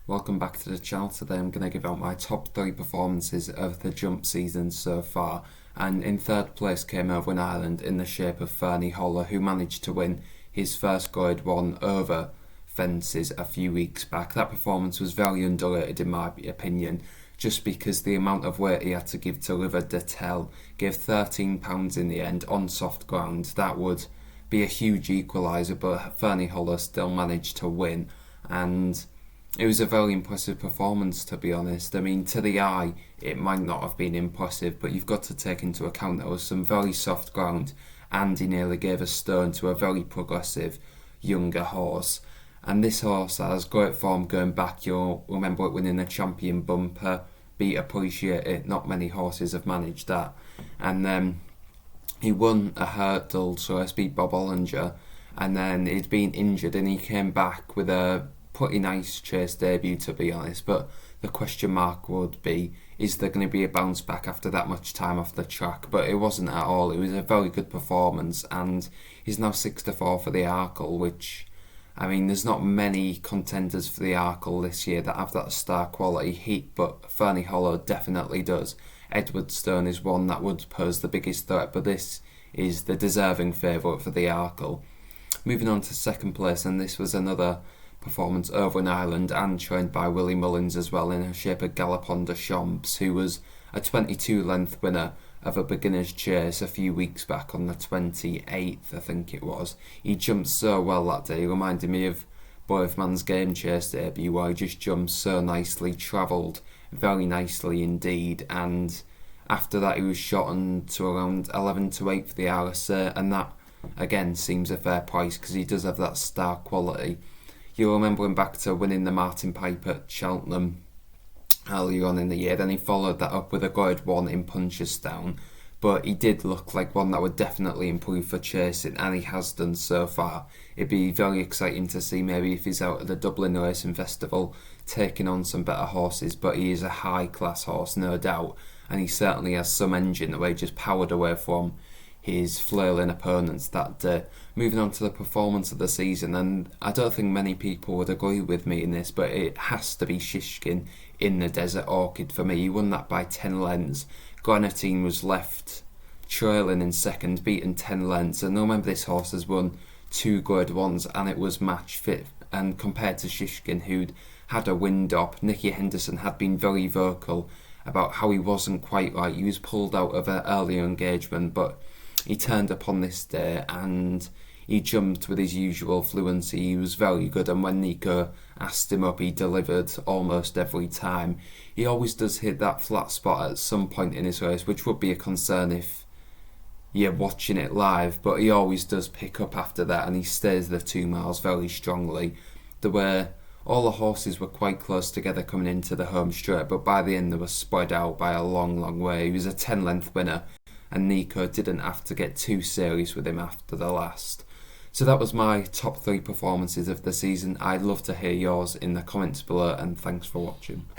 Welcome back to the channel. Today I'm going to give out my top 3 performances of the jump season so far, and in third place came over in Ireland in the shape of Fernie Holler, who managed to win his first grade 1 over fences a few weeks back. That performance was very underrated in my opinion, just because the amount of weight he had to give to River Detel gave £13 in the end on soft ground. That would be a huge equaliser, but Fernie Holler still managed to win, and it was a very impressive performance, to be honest. I mean, to the eye, it might not have been impressive, but you've got to take into account there was some very soft ground, and he nearly gave a stone to a very progressive younger horse. And this horse has great form going back. You'll remember it winning a champion bumper, beat Appreciate It. Not many horses have managed that. And then he won a hurdle, so I beat Bob Ollinger, and then he'd been injured and he came back with a pretty nice chase debut, to be honest. But the question mark would be, is there going to be a bounce back after that much time off the track? But it wasn't at all. It was a very good performance, and he's now 6-4 for the Arkle, which, I mean, there's not many contenders for the Arkle this year that have that star quality heat, but Fernie Holler definitely does. Edward Stone is one that would pose the biggest threat, but this is the deserving favourite for the Arkle. Moving on to second place, and this was another performance over in Ireland and trained by Willie Mullins as well, in the shape of Galopon de Champs, who was a 22 length winner of a beginner's chase a few weeks back on the 28th, I think it was. He jumped so well that day. He reminded me of Boithman's Game Chase debut, where he just jumped so nicely, travelled very nicely indeed, and after that he was shot on to around 11-8 for the RSA, and that again seems a fair price because he does have that star quality. You'll remember him back to winning the Martin Pipe at Cheltenham earlier on in the year. Then he followed that up with a grade 1 in Punchestown, but he did look like one that would definitely improve for chasing, and he has done so far. It'd be very exciting to see maybe if he's out at the Dublin Racing Festival taking on some better horses, but he is a high class horse, no doubt, and he certainly has some engine the way he just powered away from his flailing opponents that day. Moving on to the performance of the season, and I don't think many people would agree with me in this, but it has to be Shishkin in the Desert Orchid for me. He won that by 10 lengths. Granatine was left trailing in second, beaten 10 lengths, and remember this horse has won 2 grade 1s and it was match fit, and compared to Shishkin, who'd had a wind up, Nicky Henderson had been very vocal about how he wasn't quite right. He was pulled out of an earlier engagement, but he turned up on this day and he jumped with his usual fluency. He was very good, and when Nico asked him up, he delivered almost every time. He always does hit that flat spot at some point in his race, which would be a concern if you're watching it live, but he always does pick up after that, and he stays the 2 miles very strongly. There were all the horses were quite close together coming into the home straight, but by the end they were spread out by a long way. He was a 10 length winner, and Nico didn't have to get too serious with him after the last. So that was my top 3 performances of the season. I'd love to hear yours in the comments below, and thanks for watching.